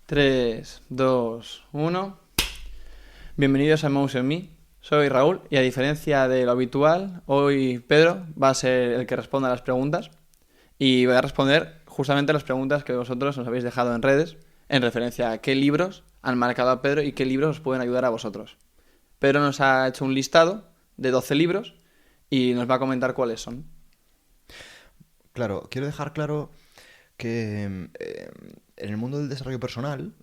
3, 2, 1. Bienvenidos a Mouse Me. Soy Raúl y a diferencia de lo habitual, hoy Pedro va a ser el que responda a las preguntas y voy a responder justamente las preguntas que vosotros nos habéis dejado en redes en referencia a qué libros han marcado a Pedro y qué libros os pueden ayudar a vosotros. Pedro nos ha hecho un listado de 12 libros y nos va a comentar cuáles son. Claro, quiero dejar claro que en el mundo del desarrollo personal,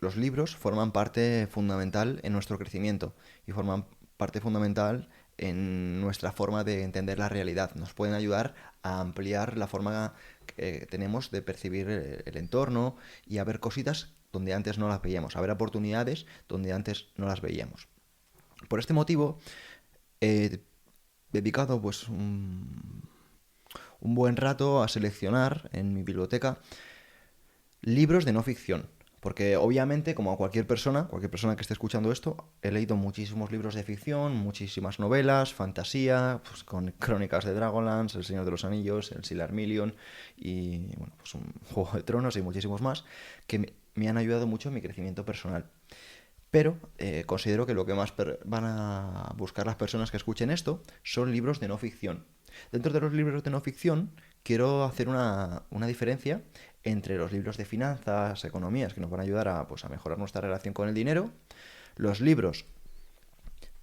los libros forman parte fundamental en nuestro crecimiento y forman parte fundamental en nuestra forma de entender la realidad. Nos pueden ayudar a ampliar la forma que tenemos de percibir el entorno y a ver cositas donde antes no las veíamos, a ver oportunidades donde antes no las veíamos. Por este motivo, he dedicado un buen rato a seleccionar en mi biblioteca libros de no ficción. Porque obviamente, como a cualquier persona que esté escuchando esto, he leído muchísimos libros de ficción, muchísimas novelas, fantasía, pues con Crónicas de Dragonlance, El Señor de los Anillos, El Silmarillion y bueno, pues un Juego de Tronos y muchísimos más que me han ayudado mucho en mi crecimiento personal. Pero considero que lo que más van a buscar las personas que escuchen esto son libros de no ficción. Dentro de los libros de no ficción, quiero hacer una diferencia entre los libros de finanzas, economías, que nos van a ayudar a mejorar nuestra relación con el dinero, los libros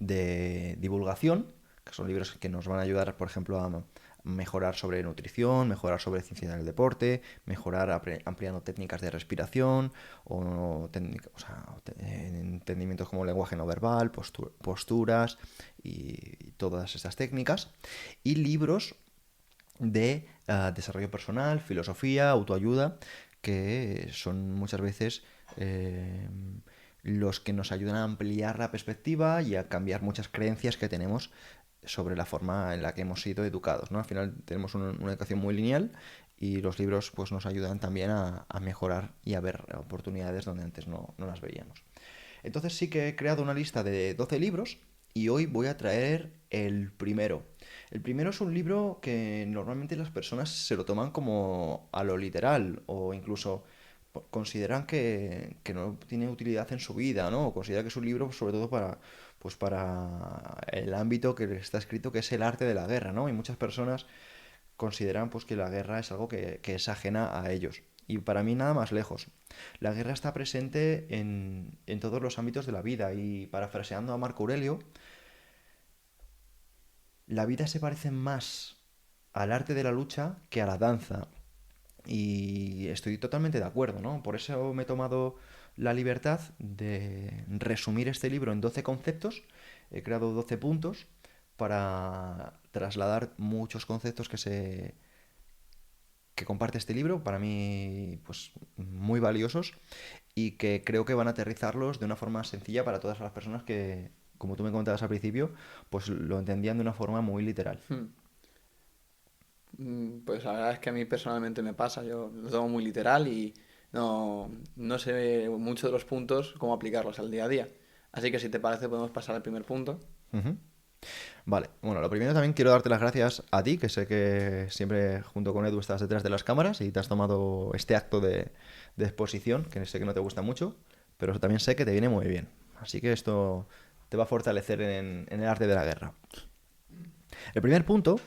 de divulgación, que son libros que nos van a ayudar, por ejemplo, a mejorar sobre nutrición, mejorar sobre ciencia del deporte, mejorar ampliando técnicas de respiración entendimientos como lenguaje no verbal, posturas y todas estas técnicas. Y libros de desarrollo personal, filosofía, autoayuda, que son muchas veces los que nos ayudan a ampliar la perspectiva y a cambiar muchas creencias que tenemos sobre la forma en la que hemos sido educados, ¿no? Al final tenemos una educación muy lineal y los libros pues, nos ayudan también a mejorar y a ver oportunidades donde antes no las veíamos. Entonces sí que he creado una lista de 12 libros y hoy voy a traer el primero. El primero es un libro que normalmente las personas se lo toman como a lo literal o incluso consideran que no tiene utilidad en su vida, ¿no? O consideran que es un libro sobre todo para el ámbito que está escrito, que es el arte de la guerra, ¿no? Y muchas personas consideran pues que la guerra es algo que es ajena a ellos. Y para mí nada más lejos. La guerra está presente en todos los ámbitos de la vida y parafraseando a Marco Aurelio, la vida se parece más al arte de la lucha que a la danza. Y estoy totalmente de acuerdo, ¿no? Por eso me he tomado la libertad de resumir este libro en 12 conceptos. He creado 12 puntos para trasladar muchos conceptos que comparte este libro, para mí, pues muy valiosos y que creo que van a aterrizarlos de una forma sencilla para todas las personas que, como tú me comentabas al principio, pues lo entendían de una forma muy literal. Pues la verdad es que a mí personalmente me pasa, yo lo tomo muy literal y no sé mucho de los puntos cómo aplicarlos al día a día. Así que si te parece podemos pasar al primer punto. Ujú. Vale, bueno, lo primero también quiero darte las gracias a ti, que sé que siempre junto con Edu estás detrás de las cámaras y te has tomado este acto de exposición, que sé que no te gusta mucho, pero también sé que te viene muy bien. Así que esto te va a fortalecer en el arte de la guerra. El primer punto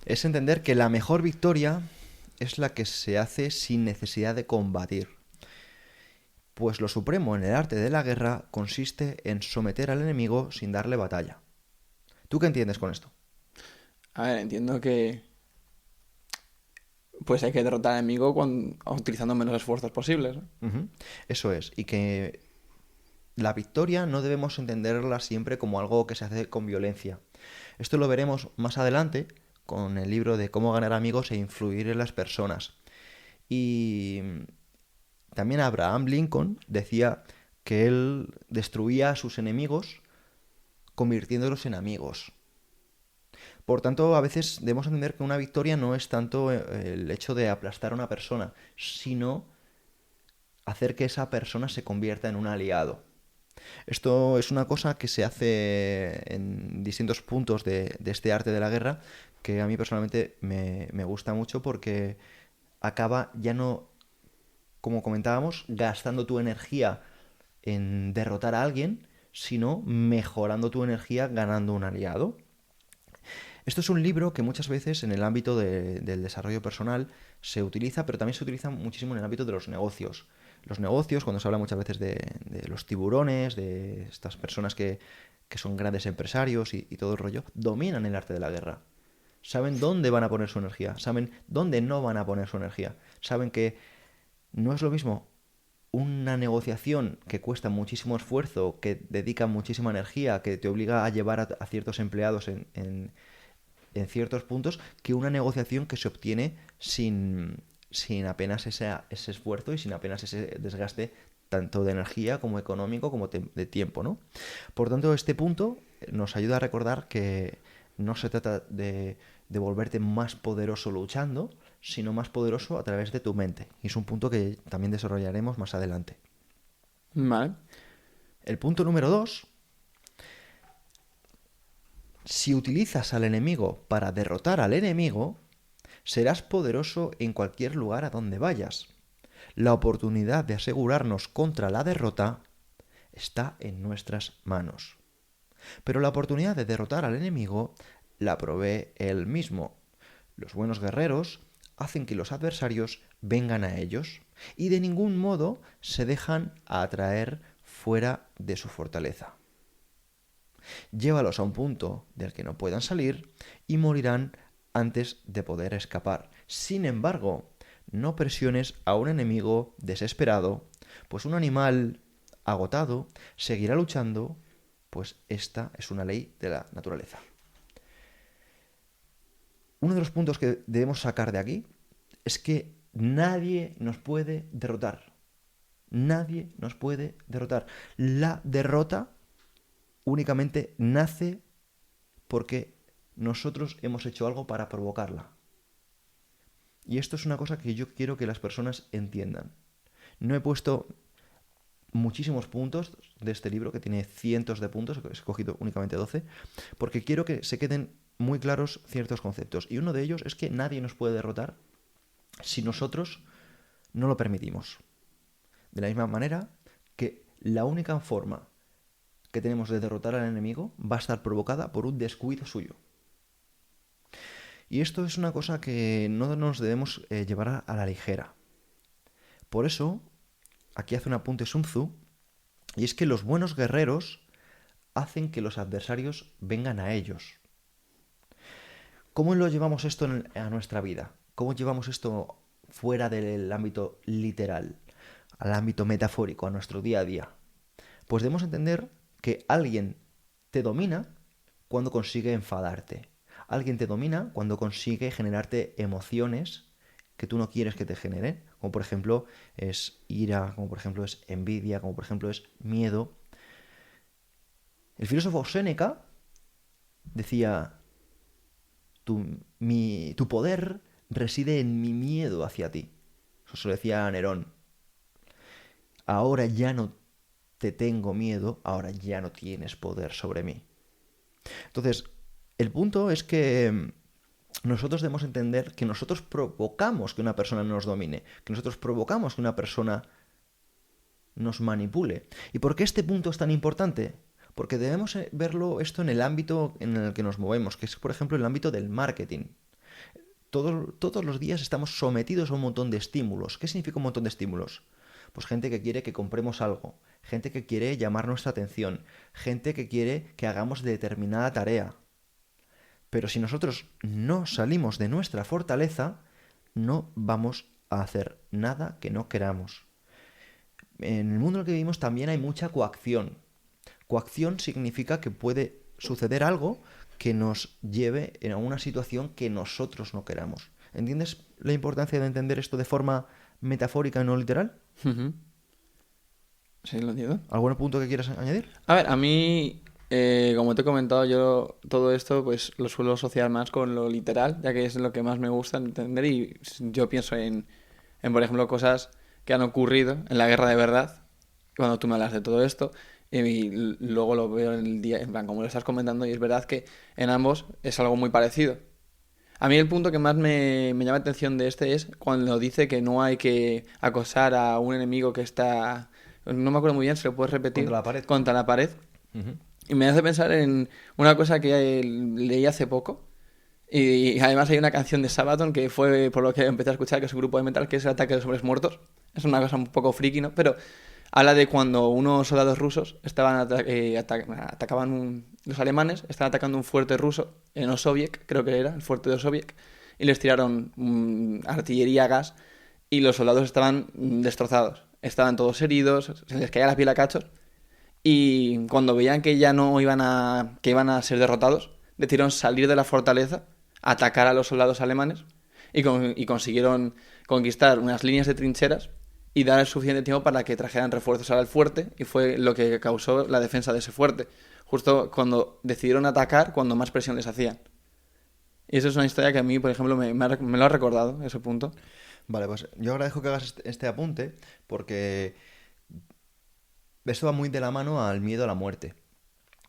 es entender que la mejor victoria es la que se hace sin necesidad de combatir. Pues lo supremo en el arte de la guerra consiste en someter al enemigo sin darle batalla. ¿Tú qué entiendes con esto? A ver, entiendo que pues hay que derrotar al enemigo utilizando menos esfuerzos posibles, ¿no? Ujú. Eso es. Y que la victoria no debemos entenderla siempre como algo que se hace con violencia. Esto lo veremos más adelante con el libro de Cómo ganar amigos e influir en las personas. Y también Abraham Lincoln decía que él destruía a sus enemigos convirtiéndolos en amigos. Por tanto, a veces debemos entender que una victoria no es tanto el hecho de aplastar a una persona, sino hacer que esa persona se convierta en un aliado. Esto es una cosa que se hace en distintos puntos de este arte de la guerra que a mí personalmente me gusta mucho porque acaba ya no como comentábamos, gastando tu energía en derrotar a alguien, sino mejorando tu energía ganando un aliado. Esto es un libro que muchas veces en el ámbito del desarrollo personal se utiliza, pero también se utiliza muchísimo en el ámbito de los negocios. Los negocios, cuando se habla muchas veces de los tiburones, de estas personas que son grandes empresarios y todo el rollo, dominan el arte de la guerra. Saben dónde van a poner su energía, saben dónde no van a poner su energía. Saben que no es lo mismo una negociación que cuesta muchísimo esfuerzo, que dedica muchísima energía, que te obliga a llevar a ciertos empleados en ciertos puntos, que una negociación que se obtiene sin apenas ese esfuerzo y sin apenas ese desgaste tanto de energía como económico como de tiempo, ¿no? Por tanto, este punto nos ayuda a recordar que no se trata de volverte más poderoso luchando, sino más poderoso a través de tu mente. Y es un punto que también desarrollaremos más adelante. Vale. El punto número 2. Si utilizas al enemigo para derrotar al enemigo, serás poderoso en cualquier lugar a donde vayas. La oportunidad de asegurarnos contra la derrota está en nuestras manos. Pero la oportunidad de derrotar al enemigo la provee él mismo. Los buenos guerreros hacen que los adversarios vengan a ellos y de ningún modo se dejan atraer fuera de su fortaleza. Llévalos a un punto del que no puedan salir y morirán antes de poder escapar. Sin embargo, no presiones a un enemigo desesperado, pues un animal agotado seguirá luchando, pues esta es una ley de la naturaleza. Uno de los puntos que debemos sacar de aquí es que nadie nos puede derrotar. Nadie nos puede derrotar. La derrota únicamente nace porque nosotros hemos hecho algo para provocarla. Y esto es una cosa que yo quiero que las personas entiendan. No he puesto muchísimos puntos de este libro, que tiene cientos de puntos, he escogido únicamente 12, porque quiero que se queden muy claros ciertos conceptos. Y uno de ellos es que nadie nos puede derrotar si nosotros no lo permitimos. De la misma manera que la única forma que tenemos de derrotar al enemigo va a estar provocada por un descuido suyo. Y esto es una cosa que no nos debemos llevar a la ligera. Por eso, aquí hace un apunte Sun Tzu, y es que los buenos guerreros hacen que los adversarios vengan a ellos. ¿Cómo lo llevamos esto a nuestra vida? ¿Cómo llevamos esto fuera del ámbito literal, al ámbito metafórico, a nuestro día a día? Pues debemos entender que alguien te domina cuando consigue enfadarte. Alguien te domina cuando consigue generarte emociones que tú no quieres que te generen, como por ejemplo es ira, como por ejemplo es envidia, como por ejemplo es miedo. El filósofo Séneca decía: tu poder reside en mi miedo hacia ti. Eso se lo decía a Nerón. Ahora ya no te tengo miedo, ahora ya no tienes poder sobre mí. Entonces, el punto es que nosotros debemos entender que nosotros provocamos que una persona nos domine, que nosotros provocamos que una persona nos manipule. ¿Y por qué este punto es tan importante? Porque debemos verlo esto en el ámbito en el que nos movemos, que es, por ejemplo, el ámbito del marketing. Todos los días estamos sometidos a un montón de estímulos. ¿Qué significa un montón de estímulos? Pues gente que quiere que compremos algo, gente que quiere llamar nuestra atención, gente que quiere que hagamos determinada tarea. Pero si nosotros no salimos de nuestra fortaleza, no vamos a hacer nada que no queramos. En el mundo en el que vivimos también hay mucha coacción. Coacción significa que puede suceder algo que nos lleve a una situación que nosotros no queramos. ¿Entiendes la importancia de entender esto de forma metafórica y no literal? Uh-huh. Sí, lo entiendo. ¿Algún punto que quieras añadir? A ver, a mí, como te he comentado, yo todo esto pues lo suelo asociar más con lo literal, ya que es lo que más me gusta entender, y yo pienso en, por ejemplo, cosas que han ocurrido en la guerra de verdad, cuando tú me hablas de todo esto, y luego lo veo en el día, en plan, como lo estás comentando, y es verdad que en ambos es algo muy parecido. A mí el punto que más me llama la atención de este es cuando dice que no hay que acosar a un enemigo que está, no me acuerdo muy bien, si lo puedes Contra repetir, la pared. contra la pared. Ujú. Y me hace pensar en una cosa que leí hace poco. Y además hay una canción de Sabaton que fue por lo que empecé a escuchar, que es un grupo de metal, que es el ataque de los hombres muertos. Es una cosa un poco friki, ¿no? Pero habla de cuando unos soldados rusos atacaban los alemanes, estaban atacando un fuerte ruso en Osoviec, creo que era, el fuerte de Osoviec, y les tiraron artillería a gas y los soldados estaban destrozados. Estaban todos heridos, se les caía la piel a cachos y cuando veían que ya no que iban a ser derrotados, decidieron salir de la fortaleza, atacar a los soldados alemanes y consiguieron conquistar unas líneas de trincheras y dar el suficiente tiempo para que trajeran refuerzos al fuerte y fue lo que causó la defensa de ese fuerte. Justo cuando decidieron atacar, cuando más presión les hacían. Y eso es una historia que a mí, por ejemplo, me lo ha recordado, ese punto. Vale, pues yo agradezco que hagas este apunte porque esto va muy de la mano al miedo a la muerte.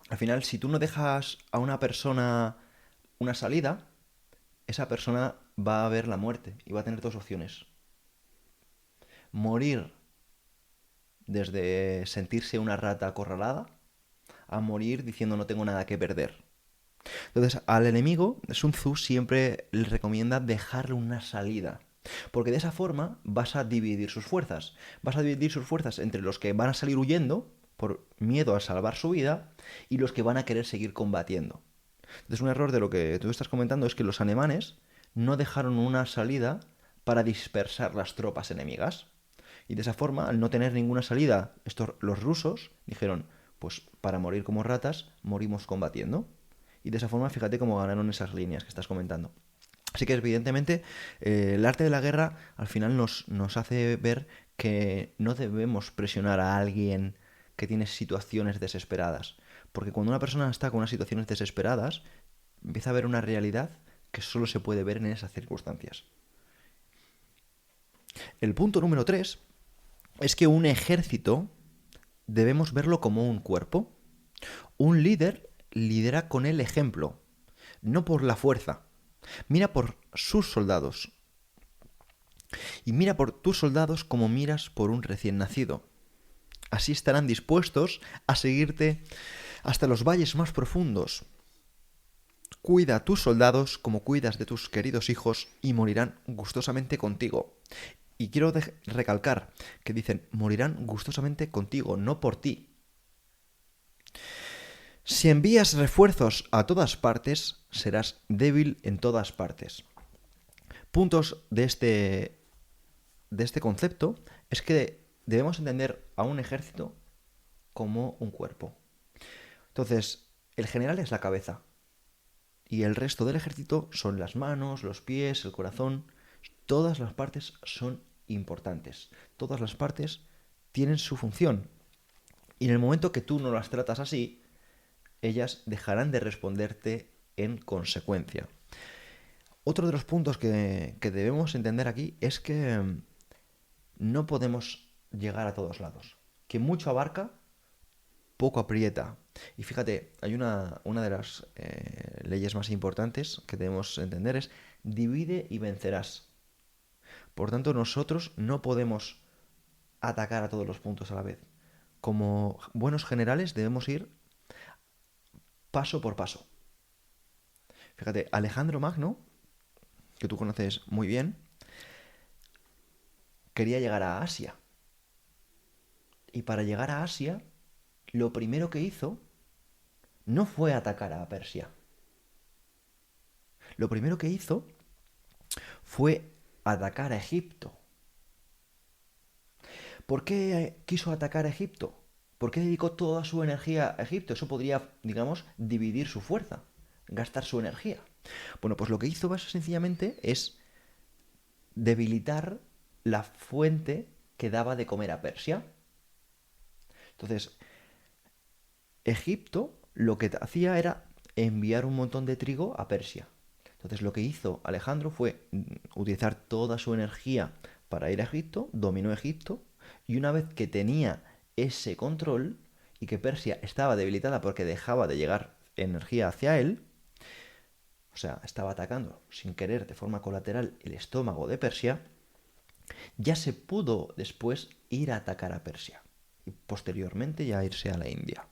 Al final, si tú no dejas a una persona una salida, esa persona va a ver la muerte y va a tener dos opciones. Morir desde sentirse una rata acorralada a morir diciendo no tengo nada que perder. Entonces, al enemigo, Sun Tzu siempre le recomienda dejarle una salida. Porque de esa forma vas a dividir sus fuerzas. Vas a dividir sus fuerzas entre los que van a salir huyendo por miedo a salvar su vida y los que van a querer seguir combatiendo. Entonces, un error de lo que tú estás comentando es que los alemanes no dejaron una salida para dispersar las tropas enemigas. Y de esa forma, al no tener ninguna salida, los rusos dijeron, pues para morir como ratas, morimos combatiendo. Y de esa forma, fíjate cómo ganaron esas líneas que estás comentando. Así que evidentemente el arte de la guerra al final nos hace ver que no debemos presionar a alguien que tiene situaciones desesperadas. Porque cuando una persona está con unas situaciones desesperadas, empieza a ver una realidad que solo se puede ver en esas circunstancias. El punto número 3 es que un ejército debemos verlo como un cuerpo. Un líder lidera con el ejemplo, no por la fuerza. Mira por sus soldados. Y mira por tus soldados como miras por un recién nacido. Así estarán dispuestos a seguirte hasta los valles más profundos. Cuida a tus soldados como cuidas de tus queridos hijos y morirán gustosamente contigo. Y quiero recalcar que dicen, morirán gustosamente contigo, no por ti. Si envías refuerzos a todas partes, serás débil en todas partes. Puntos de este concepto es que debemos entender a un ejército como un cuerpo. Entonces, el general es la cabeza y el resto del ejército son las manos, los pies, el corazón. Todas las partes son importantes. Todas las partes tienen su función. Y en el momento que tú no las tratas así, ellas dejarán de responderte en consecuencia. Otro de los puntos que debemos entender aquí es que no podemos llegar a todos lados. Que mucho abarca, poco aprieta. Y fíjate, hay una de las leyes más importantes que debemos entender es divide y vencerás. Por tanto, nosotros no podemos atacar a todos los puntos a la vez. Como buenos generales debemos ir paso por paso. Fíjate, Alejandro Magno, que tú conoces muy bien, quería llegar a Asia. Y para llegar a Asia, lo primero que hizo no fue atacar a Persia. Lo primero que hizo fue atacar a Egipto. ¿Por qué quiso atacar a Egipto? ¿Por qué dedicó toda su energía a Egipto? Eso podría, digamos, dividir su fuerza, gastar su energía. Bueno, pues lo que hizo más sencillamente es debilitar la fuente que daba de comer a Persia. Entonces, Egipto lo que hacía era enviar un montón de trigo a Persia. Entonces lo que hizo Alejandro fue utilizar toda su energía para ir a Egipto, dominó Egipto, y una vez que tenía ese control y que Persia estaba debilitada porque dejaba de llegar energía hacia él, sea, estaba atacando sin querer de forma colateral el estómago de Persia, ya se pudo después ir a atacar a Persia y posteriormente ya irse a la India.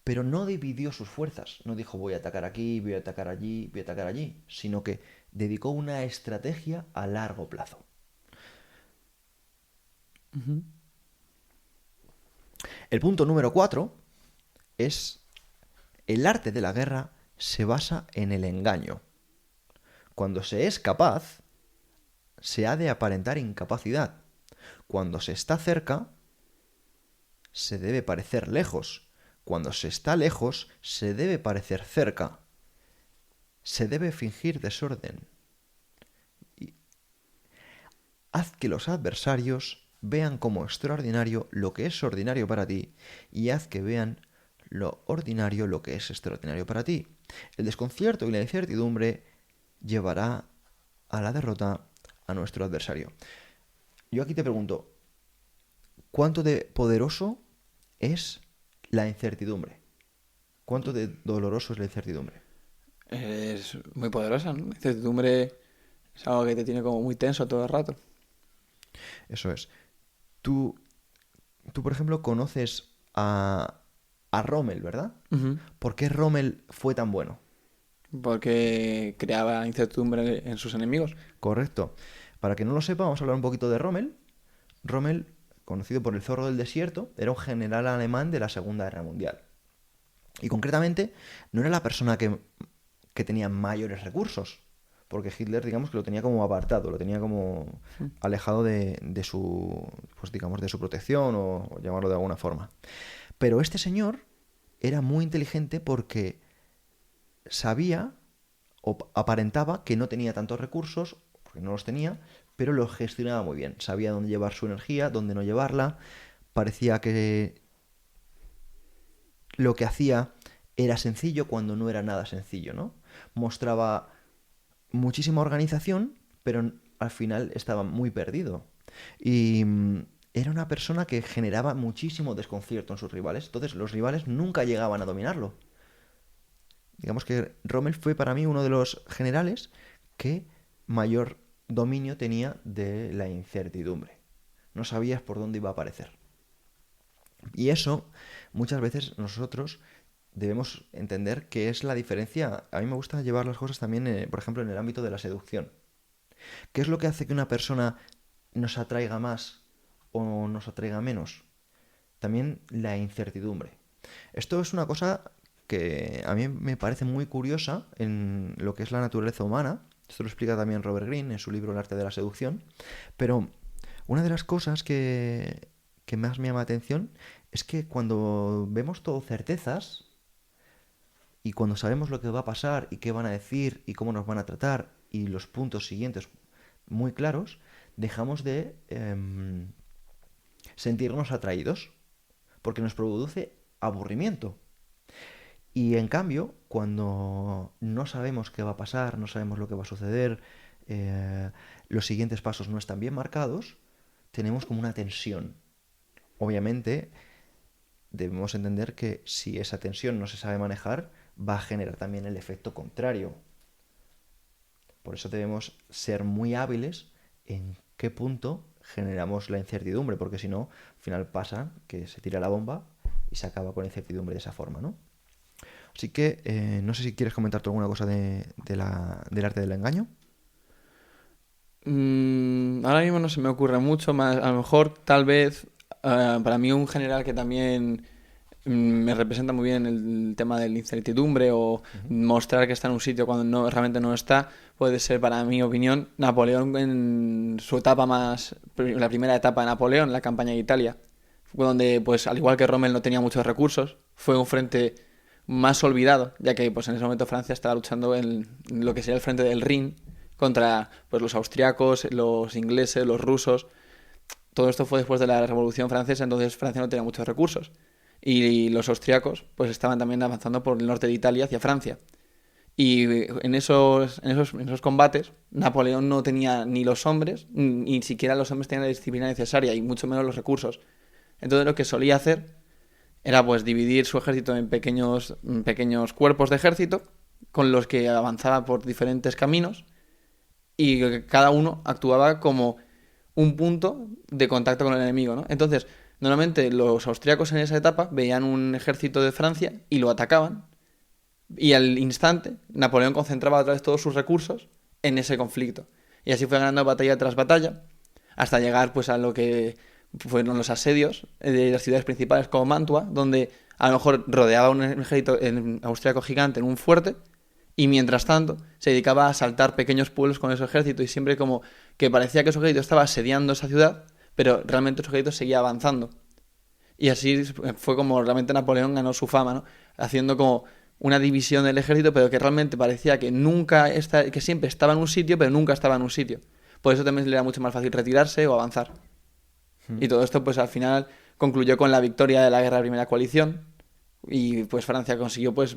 Pero no dividió sus fuerzas, no dijo voy a atacar aquí, voy a atacar allí, voy a atacar allí, sino que dedicó una estrategia a largo plazo. Ujú. El punto número 4 es el arte de la guerra se basa en el engaño. Cuando se es capaz, se ha de aparentar incapacidad. Cuando se está cerca, se debe parecer lejos. Cuando se está lejos, se debe parecer cerca. Se debe fingir desorden. Haz que los adversarios vean como extraordinario lo que es ordinario para ti y haz que vean lo ordinario lo que es extraordinario para ti. El desconcierto y la incertidumbre llevará a la derrota a nuestro adversario. Yo aquí te pregunto, ¿cuánto de poderoso es la incertidumbre? ¿Cuánto de doloroso es la incertidumbre? Es muy poderosa, ¿no? La incertidumbre es algo que te tiene como muy tenso todo el rato. Eso es. Tú por ejemplo, conoces a Rommel, ¿verdad? Ujú. ¿Por qué Rommel fue tan bueno? Porque creaba incertidumbre en sus enemigos. Correcto. Para que no lo sepa, vamos a hablar un poquito de Rommel. Rommel, conocido por el Zorro del Desierto, era un general alemán de la Segunda Guerra Mundial. Y concretamente, no era la persona que tenía mayores recursos, porque Hitler, digamos, que lo tenía como apartado, lo tenía como alejado de su, pues digamos, de su protección o llamarlo de alguna forma. Pero este señor era muy inteligente porque sabía o aparentaba que no tenía tantos recursos, porque no los tenía, pero los gestionaba muy bien. Sabía dónde llevar su energía, dónde no llevarla. Parecía que lo que hacía era sencillo cuando no era nada sencillo, ¿no? Mostraba muchísima organización, pero al final estaba muy perdido. Y era una persona que generaba muchísimo desconcierto en sus rivales. Entonces los rivales nunca llegaban a dominarlo. Digamos que Rommel fue para mí uno de los generales que mayor dominio tenía de la incertidumbre. No sabías por dónde iba a aparecer. Y eso, muchas veces nosotros debemos entender que es la diferencia. A mí me gusta llevar las cosas también, por ejemplo, en el ámbito de la seducción. ¿Qué es lo que hace que una persona nos atraiga más o nos atraiga menos? También la incertidumbre. Esto es una cosa que a mí me parece muy curiosa en lo que es la naturaleza humana. Esto lo explica también Robert Greene en su libro El arte de la seducción. Pero una de las cosas que más me llama la atención es que cuando vemos todo certezas y cuando sabemos lo que va a pasar y qué van a decir y cómo nos van a tratar y los puntos siguientes muy claros, dejamos de sentirnos atraídos porque nos produce aburrimiento. Y en cambio, cuando no sabemos qué va a pasar, no sabemos lo que va a suceder, los siguientes pasos no están bien marcados, tenemos como una tensión. Obviamente, debemos entender que si esa tensión no se sabe manejar, va a generar también el efecto contrario. Por eso debemos ser muy hábiles en qué punto generamos la incertidumbre, porque si no, al final pasa que se tira la bomba y se acaba con la incertidumbre de esa forma, ¿no? Así que no sé si quieres comentar tú alguna cosa del arte del engaño. Ahora mismo no se me ocurre mucho más. A lo mejor, tal vez, para mí un general que también me representa muy bien el tema de la incertidumbre o mostrar que está en un sitio cuando realmente no está, puede ser, para mi opinión, Napoleón en su etapa la primera etapa de Napoleón, la campaña de Italia, donde, pues, al igual que Rommel no tenía muchos recursos, fue un frente más olvidado, ya que, pues, en ese momento Francia estaba luchando en lo que sería el frente del Rin contra, pues, los austriacos, los ingleses, los rusos. Todo esto fue después de la Revolución Francesa, entonces Francia no tenía muchos recursos. Y los austriacos, pues, estaban también avanzando por el norte de Italia hacia Francia. Y en esos combates, Napoleón no tenía ni los hombres, ni siquiera los hombres tenían la disciplina necesaria, y mucho menos los recursos. Entonces lo que solía hacer era, pues, dividir su ejército en pequeños cuerpos de ejército, con los que avanzaba por diferentes caminos y que cada uno actuaba como un punto de contacto con el enemigo, ¿no? Entonces, normalmente los austríacos en esa etapa veían un ejército de Francia y lo atacaban, y al instante Napoleón concentraba otra vez todos sus recursos en ese conflicto. Y así fue ganando batalla tras batalla hasta llegar pues a lo que fueron los asedios de las ciudades principales como Mantua, donde a lo mejor rodeaba un ejército austríaco gigante en un fuerte y mientras tanto se dedicaba a asaltar pequeños pueblos con ese ejército y siempre como que parecía que su ejército estaba asediando esa ciudad, pero realmente su ejército seguía avanzando. Y así fue como realmente Napoleón ganó su fama, ¿no? Haciendo como una división del ejército, pero que realmente parecía que que siempre estaba en un sitio, pero nunca estaba en un sitio. Por eso también le era mucho más fácil retirarse o avanzar. Y todo esto, pues al final concluyó con la victoria de la guerra de primera coalición. Y pues Francia consiguió pues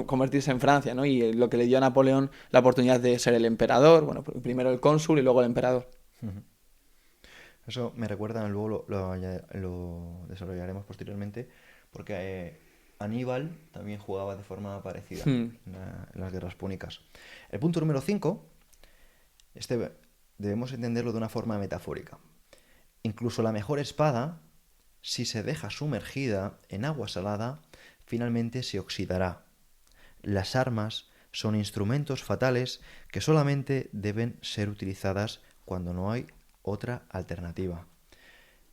convertirse en Francia, ¿no? Y lo que le dio a Napoleón la oportunidad de ser el emperador, bueno, primero el cónsul y luego el emperador. Eso me recuerda, luego lo desarrollaremos posteriormente, porque Aníbal también jugaba de forma parecida en las guerras púnicas. El punto número 5, debemos entenderlo de una forma metafórica. Incluso la mejor espada, si se deja sumergida en agua salada, finalmente se oxidará. Las armas son instrumentos fatales que solamente deben ser utilizadas cuando no hay otra alternativa.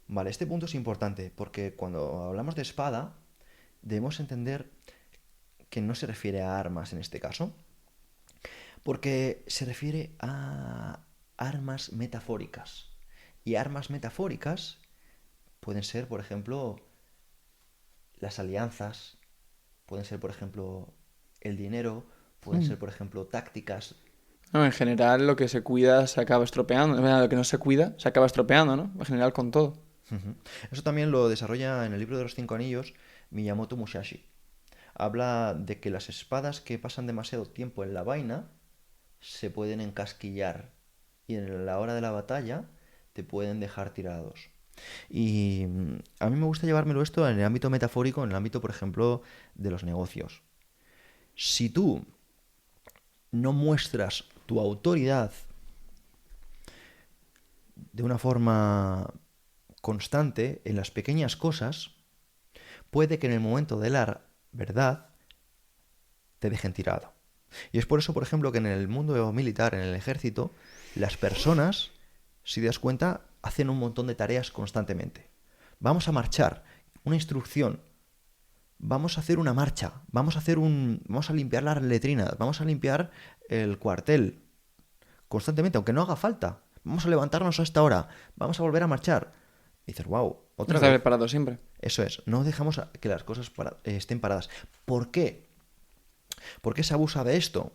Vale, este punto es importante porque cuando hablamos de espada debemos entender que no se refiere a armas en este caso, porque se refiere a armas metafóricas. Y armas metafóricas pueden ser, por ejemplo, las alianzas, pueden ser, por ejemplo, el dinero, pueden ser, por ejemplo, tácticas. No, en general lo que se cuida se acaba estropeando. Lo que no se cuida se acaba estropeando, ¿no? En general con todo. Eso también lo desarrolla en el libro de los 5 anillos Miyamoto Musashi. Habla de que las espadas que pasan demasiado tiempo en la vaina se pueden encasquillar y en la hora de la batalla te pueden dejar tirados. Y a mí me gusta llevármelo esto en el ámbito metafórico, en el ámbito, por ejemplo, de los negocios. Si tú no muestras tu autoridad de una forma constante en las pequeñas cosas, puede que en el momento de la verdad te dejen tirado. Y es por eso, por ejemplo, que en el mundo militar, en el ejército, las personas, si te das cuenta, hacen un montón de tareas constantemente. Vamos a marchar, una instrucción, vamos a hacer una marcha, vamos a limpiar las letrinas, vamos a limpiar el cuartel, constantemente, aunque no haga falta. Vamos a levantarnos a esta hora, vamos a volver a marchar. Y dices, wow, otra Está vez. preparado siempre. Eso es, no dejamos que las cosas estén paradas. ¿Por qué? ¿Por qué se abusa de esto?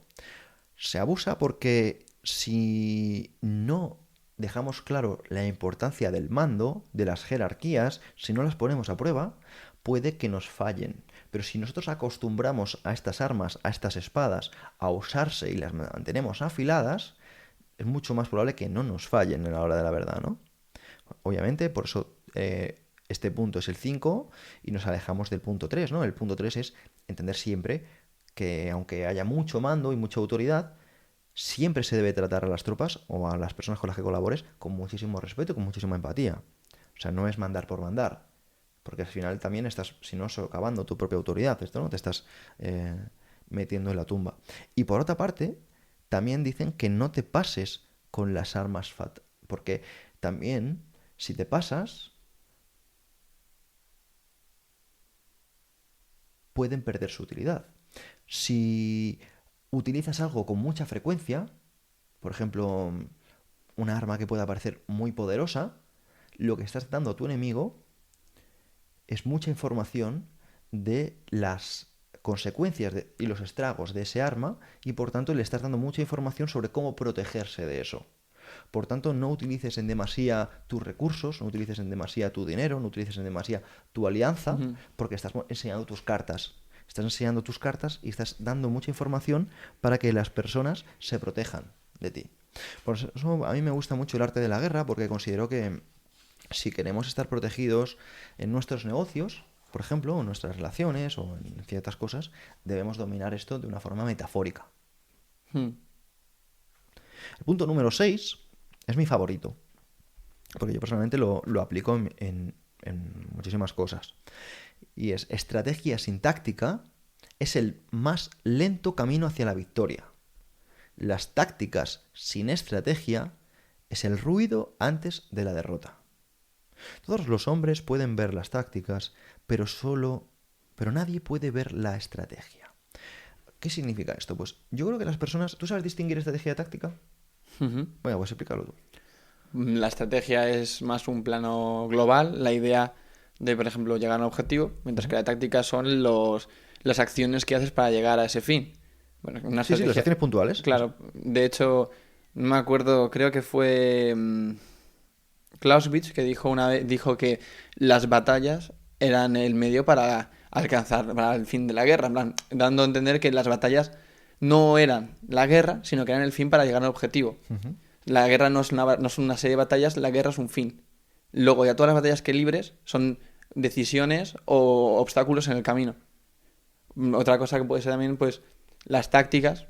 Se abusa porque si no dejamos claro la importancia del mando, de las jerarquías, si no las ponemos a prueba, puede que nos fallen. Pero si nosotros acostumbramos a estas armas, a estas espadas, a usarse y las mantenemos afiladas, es mucho más probable que no nos fallen en la hora de la verdad, ¿no? Obviamente, por eso este punto es el 5 y nos alejamos del punto 3, ¿no? El punto 3 es entender siempre que aunque haya mucho mando y mucha autoridad, siempre se debe tratar a las tropas o a las personas con las que colabores con muchísimo respeto y con muchísima empatía. O sea, no es mandar por mandar, porque al final también estás, si no, socavando tu propia autoridad, esto no te estás metiendo en la tumba. Y por otra parte, también dicen que no te pases con las armas porque también, si te pasas, pueden perder su utilidad. Si utilizas algo con mucha frecuencia, por ejemplo, una arma que pueda parecer muy poderosa, lo que estás dando a tu enemigo es mucha información de las consecuencias y los estragos de ese arma y por tanto le estás dando mucha información sobre cómo protegerse de eso. Por tanto, no utilices en demasía tus recursos, no utilices en demasía tu dinero, no utilices en demasía tu alianza, porque estás enseñando tus cartas. Estás enseñando tus cartas y estás dando mucha información para que las personas se protejan de ti. Por eso a mí me gusta mucho el arte de la guerra, porque considero que si queremos estar protegidos en nuestros negocios, por ejemplo, en nuestras relaciones o en ciertas cosas, debemos dominar esto de una forma metafórica. Hmm. El punto número 6 es mi favorito, porque yo personalmente lo aplico en muchísimas cosas. Y es: estrategia sin táctica es el más lento camino hacia la victoria. Las tácticas sin estrategia es el ruido antes de la derrota. Todos los hombres pueden ver las tácticas, pero nadie puede ver la estrategia. ¿Qué significa esto? Pues yo creo que las personas... ¿Tú sabes distinguir estrategia de táctica? Ujú. Bueno, pues explícalo tú. La estrategia es más un plano global, la idea de, por ejemplo, llegar a un objetivo, mientras que la táctica son las acciones que haces para llegar a ese fin. Bueno, una Sí, las estrategia, acciones puntuales. claro, de hecho, no me acuerdo, creo que fue Clausewitz que dijo que las batallas eran el medio para alcanzar para el fin de la guerra, en plan, dando a entender que las batallas no eran la guerra, sino que eran el fin para llegar al objetivo. Ujú. La guerra no es una serie de batallas, la guerra es un fin. Luego ya todas las batallas que libres son decisiones o obstáculos en el camino. Otra cosa que puede ser también, pues, las tácticas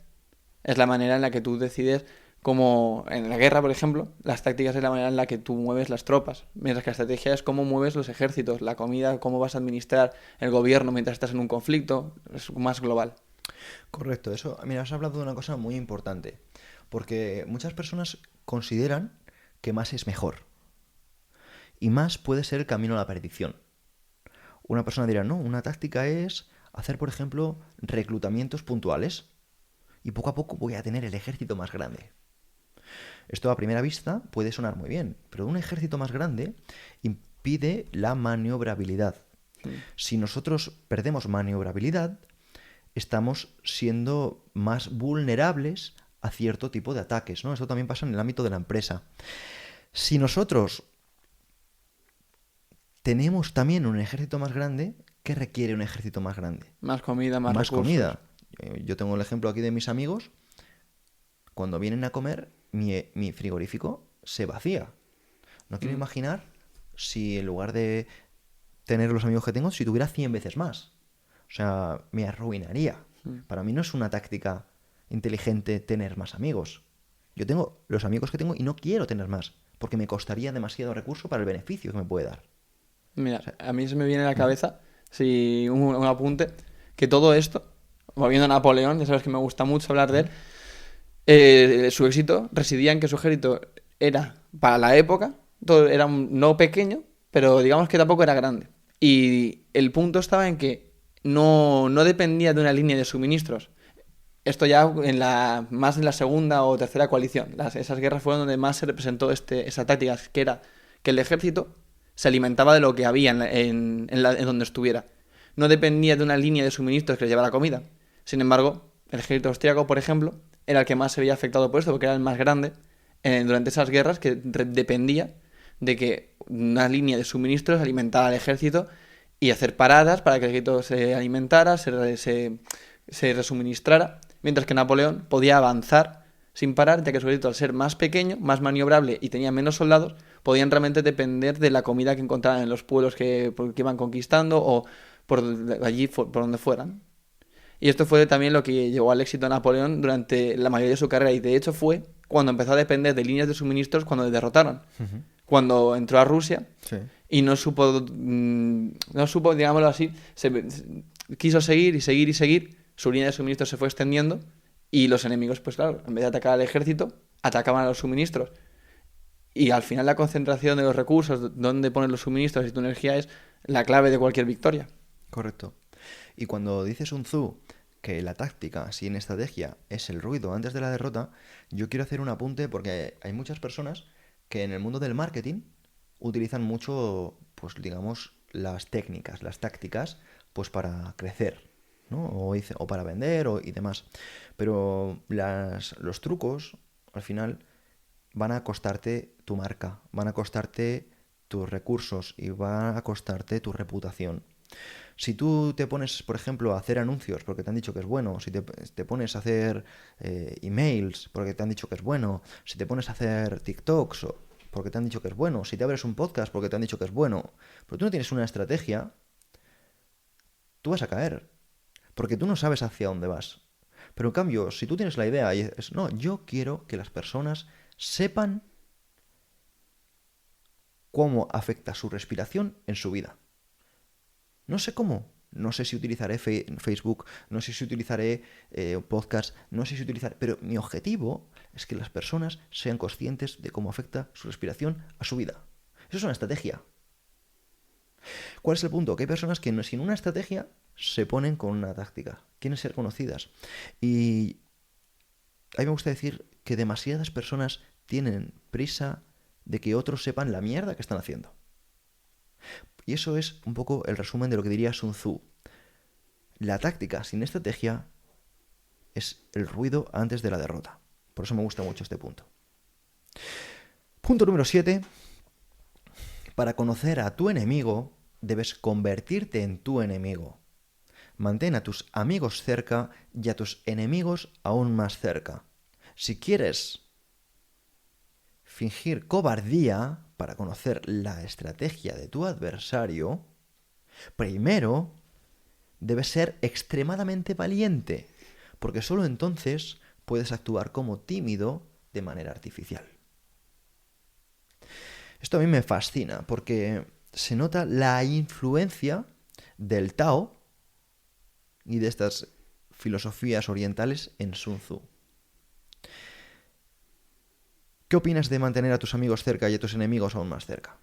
es la manera en la que tú decides, como en la guerra, por ejemplo, las tácticas es la manera en la que tú mueves las tropas, mientras que la estrategia es cómo mueves los ejércitos, la comida, cómo vas a administrar el gobierno mientras estás en un conflicto, es más global. Correcto, eso. Mira, has hablado de una cosa muy importante, porque muchas personas consideran que más es mejor y más puede ser el camino a la perdición. Una persona dirá, no, una táctica es hacer, por ejemplo, reclutamientos puntuales y poco a poco voy a tener el ejército más grande. Esto a primera vista puede sonar muy bien, pero un ejército más grande impide la maniobrabilidad. Mm. Si nosotros perdemos maniobrabilidad, estamos siendo más vulnerables a cierto tipo de ataques, ¿no? Esto también pasa en el ámbito de la empresa. Si nosotros tenemos también un ejército más grande, ¿qué requiere un ejército más grande? Más comida, más Más recursos. comida. Yo tengo el ejemplo aquí de mis amigos. Cuando vienen a comer, mi frigorífico se vacía. No quiero imaginar si en lugar de tener los amigos que tengo, si tuviera 100 veces más. O sea, me arruinaría. Para mí no es una táctica inteligente tener más amigos. Yo tengo los amigos que tengo y no quiero tener más, porque me costaría demasiado recurso para el beneficio que me puede dar. Mira, a mí se me viene a la cabeza, si un apunte, que todo esto, volviendo a Napoleón, ya sabes que me gusta mucho hablar de él, su éxito residía en que su ejército era, para la época, todo era no pequeño, pero digamos que tampoco era grande. Y el punto estaba en que no dependía de una línea de suministros. Esto ya más en la segunda o tercera coalición. Esas guerras fueron donde más se representó esa táctica, que era que el ejército se alimentaba de lo que había en donde estuviera. No dependía de una línea de suministros que le llevara comida. Sin embargo, el ejército austriaco, por ejemplo, era el que más se veía afectado por esto, porque era el más grande durante esas guerras, que dependía de que una línea de suministros alimentara al ejército y hacer paradas para que el ejército se alimentara, se resuministrara, mientras que Napoleón podía avanzar sin parar, ya que su ejército, al ser más pequeño, más maniobrable y tenía menos soldados, podían realmente depender de la comida que encontraban en los pueblos que iban conquistando o por allí, por donde fueran. Y esto fue también lo que llevó al éxito a Napoleón durante la mayoría de su carrera, y de hecho fue cuando empezó a depender de líneas de suministros cuando le derrotaron. Cuando entró a Rusia Sí. y no supo, digámoslo así, quiso seguir y seguir y seguir, su línea de suministros se fue extendiendo y los enemigos, pues claro, en vez de atacar al ejército, atacaban a los suministros. Y al final la concentración de los recursos, dónde pones los suministros y tu energía, es la clave de cualquier victoria. Correcto. Y cuando dice Sun Tzu que la táctica sin estrategia es el ruido antes de la derrota, yo quiero hacer un apunte porque hay muchas personas que en el mundo del marketing utilizan mucho, pues digamos, las técnicas, las tácticas, pues para crecer, ¿no? O para vender y demás. Pero los trucos, al final, van a costarte tu marca, van a costarte tus recursos y van a costarte tu reputación. Si tú te pones, por ejemplo, a hacer anuncios porque te han dicho que es bueno, si te pones a hacer emails porque te han dicho que es bueno, si te pones a hacer TikToks porque te han dicho que es bueno, si te abres un podcast porque te han dicho que es bueno, pero tú no tienes una estrategia, tú vas a caer. Porque tú no sabes hacia dónde vas. Pero en cambio, si tú tienes la idea y es, no, yo quiero que las personas sepan cómo afecta su respiración en su vida. No sé cómo. No sé si utilizaré Facebook, no sé si utilizaré podcast, no sé si utilizaré... Pero mi objetivo es que las personas sean conscientes de cómo afecta su respiración a su vida. Eso es una estrategia. ¿Cuál es el punto? Que hay personas que sin una estrategia se ponen con una táctica. Quieren ser conocidas. Y a mí me gusta decir que demasiadas personas tienen prisa de que otros sepan la mierda que están haciendo. Y eso es un poco el resumen de lo que diría Sun Tzu. La táctica sin estrategia es el ruido antes de la derrota. Por eso me gusta mucho este punto. Punto número 7. Para conocer a tu enemigo, debes convertirte en tu enemigo. Mantén a tus amigos cerca y a tus enemigos aún más cerca. Si quieres fingir cobardía para conocer la estrategia de tu adversario, primero debes ser extremadamente valiente, porque solo entonces puedes actuar como tímido de manera artificial. Esto a mí me fascina, porque se nota la influencia del Tao y de estas filosofías orientales en Sun Tzu. ¿Qué opinas de mantener a tus amigos cerca y a tus enemigos aún más cerca?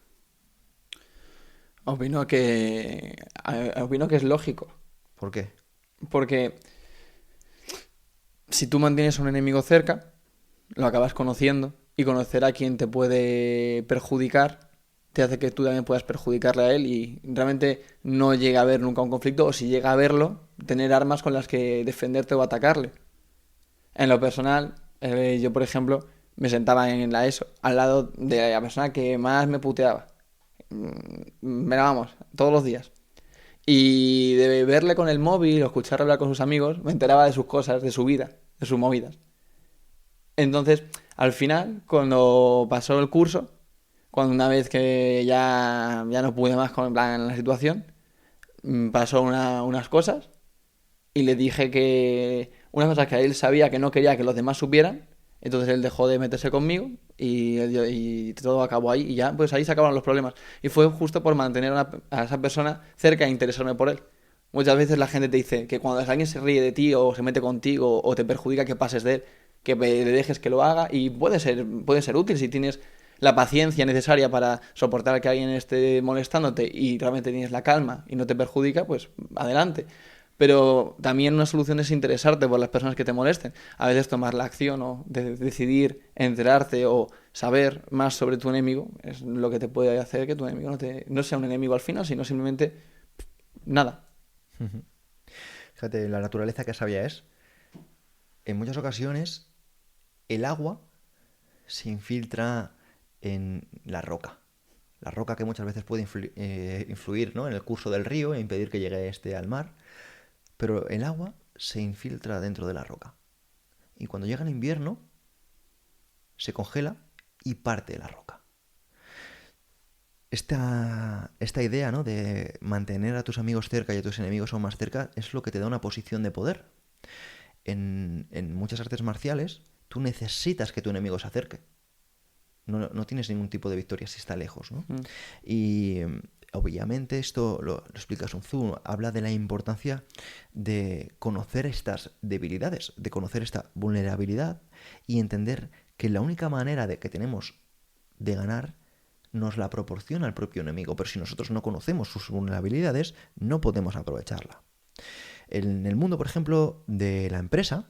Opino que es lógico. ¿Por qué? Porque si tú mantienes a un enemigo cerca, lo acabas conociendo, y conocer a quien te puede perjudicar te hace que tú también puedas perjudicarle a él y realmente no llega a haber nunca un conflicto, o si llega a haberlo, tener armas con las que defenderte o atacarle. En lo personal, yo por ejemplo me sentaba en la ESO al lado de la persona que más me puteaba. Mira, vamos, todos los días. Y de verle con el móvil o escucharle hablar con sus amigos, me enteraba de sus cosas, de su vida, de sus movidas. Entonces, al final, cuando pasó el curso, cuando una vez que ya no pude más con en plan, la situación, pasó unas cosas y le dije que unas cosas que él sabía que no quería que los demás supieran. Entonces él dejó de meterse conmigo y todo acabó ahí y ya, pues ahí se acabaron los problemas. Y fue justo por mantener a esa persona cerca e interesarme por él. Muchas veces la gente te dice que cuando alguien se ríe de ti o se mete contigo o te perjudica, que pases de él, que le dejes que lo haga, y puede ser útil si tienes la paciencia necesaria para soportar que alguien esté molestándote y realmente tienes la calma y no te perjudica, pues adelante. Pero también una solución es interesarte por las personas que te molesten. A veces tomar la acción o decidir enterarte o saber más sobre tu enemigo es lo que te puede hacer que tu enemigo no sea un enemigo al final, sino simplemente nada. Fíjate, la naturaleza que sabia es. En muchas ocasiones el agua se infiltra en la roca. La roca que muchas veces puede influir, ¿no?, en el curso del río e impedir que llegue al mar. Pero el agua se infiltra dentro de la roca. Y cuando llega el invierno, se congela y parte la roca. Esta idea, ¿no?, de mantener a tus amigos cerca y a tus enemigos aún más cerca es lo que te da una posición de poder. En muchas artes marciales, tú necesitas que tu enemigo se acerque. No tienes ningún tipo de victoria si está lejos, ¿no? Y obviamente esto lo explica Sun Tzu, habla de la importancia de conocer estas debilidades, de conocer esta vulnerabilidad y entender que la única manera de que tenemos de ganar nos la proporciona el propio enemigo, pero si nosotros no conocemos sus vulnerabilidades, no podemos aprovecharla. En el mundo, por ejemplo, de la empresa,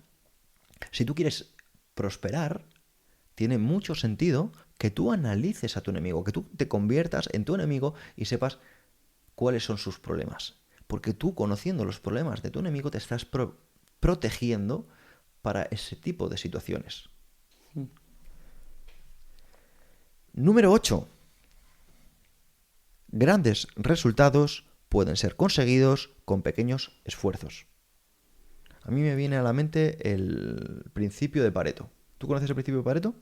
si tú quieres prosperar, tiene mucho sentido que tú analices a tu enemigo, que tú te conviertas en tu enemigo y sepas cuáles son sus problemas. Porque tú, conociendo los problemas de tu enemigo, te estás protegiendo para ese tipo de situaciones. Número 8. Grandes resultados pueden ser conseguidos con pequeños esfuerzos. A mí me viene a la mente el principio de Pareto. ¿Tú conoces el principio de Pareto?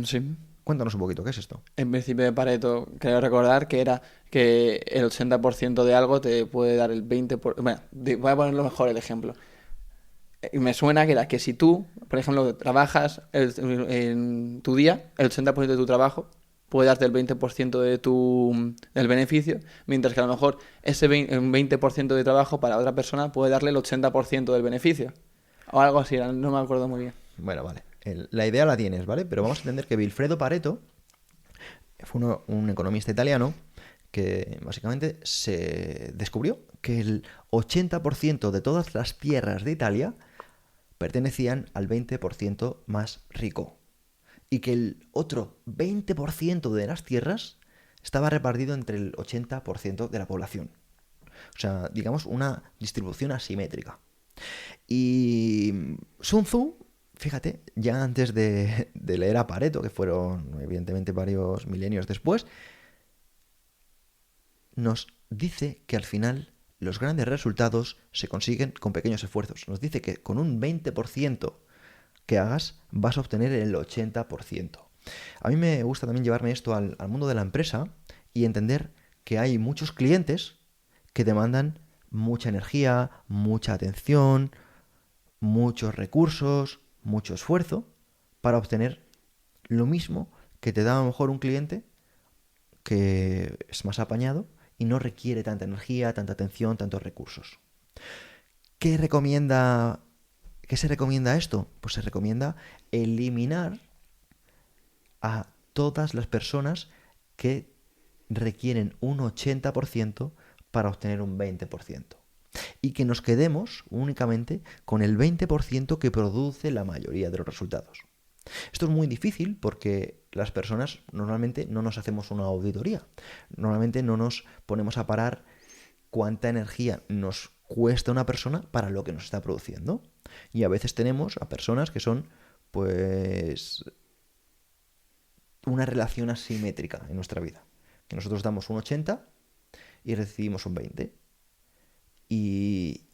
Sí. Cuéntanos un poquito, ¿qué es esto? El principio de Pareto, creo recordar que era que el 80% de algo te puede dar el 20%. Bueno, voy a ponerlo mejor el ejemplo. Y me suena que era que si tú, por ejemplo, trabajas en tu día, el 80% de tu trabajo puede darte el 20% del beneficio, mientras que a lo mejor ese 20% de trabajo para otra persona puede darle el 80% del beneficio. O algo así, no me acuerdo muy bien. Bueno, vale. La idea la tienes, ¿vale? Pero vamos a entender que Vilfredo Pareto fue un economista italiano que básicamente se descubrió que el 80% de todas las tierras de Italia pertenecían al 20% más rico. Y que el otro 20% de las tierras estaba repartido entre el 80% de la población. O sea, digamos, una distribución asimétrica. Y Sun Tzu, fíjate, ya antes de leer a Pareto, que fueron evidentemente varios milenios después, nos dice que al final los grandes resultados se consiguen con pequeños esfuerzos. Nos dice que con un 20% que hagas vas a obtener el 80%. A mí me gusta también llevarme esto al mundo de la empresa y entender que hay muchos clientes que demandan mucha energía, mucha atención, muchos recursos, mucho esfuerzo para obtener lo mismo que te da a lo mejor un cliente que es más apañado y no requiere tanta energía, tanta atención, tantos recursos. ¿Qué recomienda? ¿Qué se recomienda esto? Pues se recomienda eliminar a todas las personas que requieren un 80% para obtener un 20%. Y que nos quedemos únicamente con el 20% que produce la mayoría de los resultados. Esto es muy difícil porque las personas normalmente no nos hacemos una auditoría. Normalmente no nos ponemos a parar cuánta energía nos cuesta una persona para lo que nos está produciendo. Y a veces tenemos a personas que son, pues, una relación asimétrica en nuestra vida. Que nosotros damos un 80 y recibimos un 20. ¿Y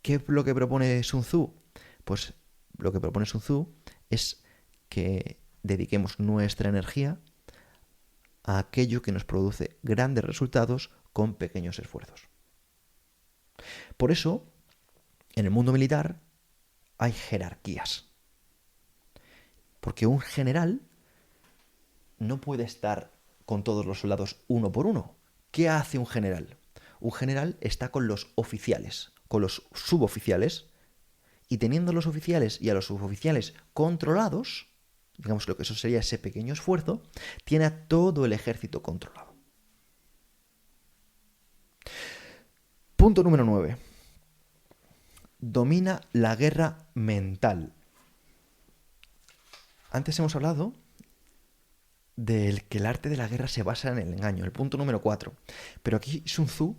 qué es lo que propone Sun Tzu? Pues lo que propone Sun Tzu es que dediquemos nuestra energía a aquello que nos produce grandes resultados con pequeños esfuerzos. Por eso, en el mundo militar hay jerarquías. Porque un general no puede estar con todos los soldados uno por uno. ¿Qué hace un general? Un general está con los oficiales, con los suboficiales, y teniendo a los oficiales y a los suboficiales controlados, digamos lo que eso sería ese pequeño esfuerzo, tiene a todo el ejército controlado. Punto número 9. Domina la guerra mental. Antes hemos hablado del que el arte de la guerra se basa en el engaño, el punto número 4. Pero aquí Sun Tzu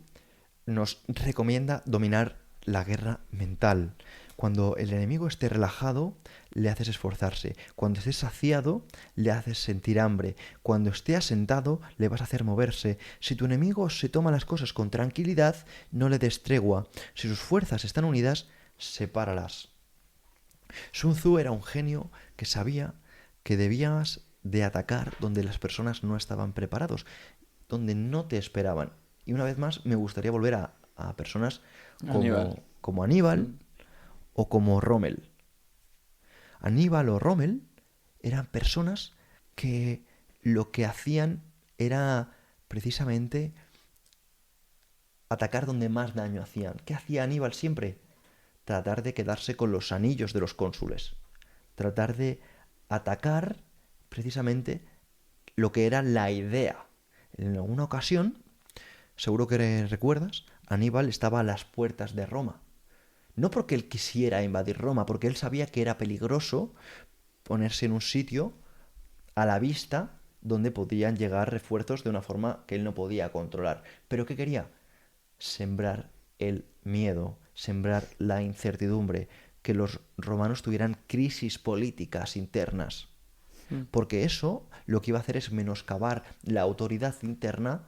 nos recomienda dominar la guerra mental. Cuando el enemigo esté relajado, le haces esforzarse. Cuando esté saciado, le haces sentir hambre. Cuando esté asentado, le vas a hacer moverse. Si tu enemigo se toma las cosas con tranquilidad, no le des tregua. Si sus fuerzas están unidas, sepáralas. Sun Tzu era un genio que sabía que debías de atacar donde las personas no estaban preparados, donde no te esperaban. Y una vez más me gustaría volver a personas Aníbal. como Aníbal o como Rommel. Aníbal o Rommel eran personas que lo que hacían era precisamente atacar donde más daño hacían. ¿Qué hacía Aníbal siempre? Tratar de quedarse con los anillos de los cónsules. Tratar de atacar precisamente lo que era la idea. En alguna ocasión, seguro que recuerdas, Aníbal estaba a las puertas de Roma. No porque él quisiera invadir Roma, porque él sabía que era peligroso ponerse en un sitio a la vista donde podían llegar refuerzos de una forma que él no podía controlar. ¿Pero qué quería? Sembrar el miedo, sembrar la incertidumbre, que los romanos tuvieran crisis políticas internas. Porque eso lo que iba a hacer es menoscabar la autoridad interna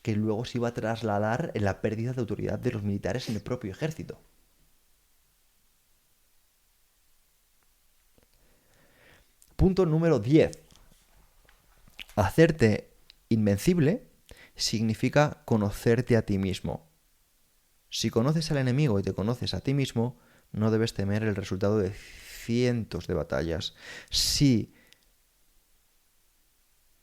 que luego se iba a trasladar en la pérdida de autoridad de los militares en el propio ejército. Punto número 10. Hacerte invencible significa conocerte a ti mismo. Si conoces al enemigo y te conoces a ti mismo, no debes temer el resultado de cientos de batallas. Si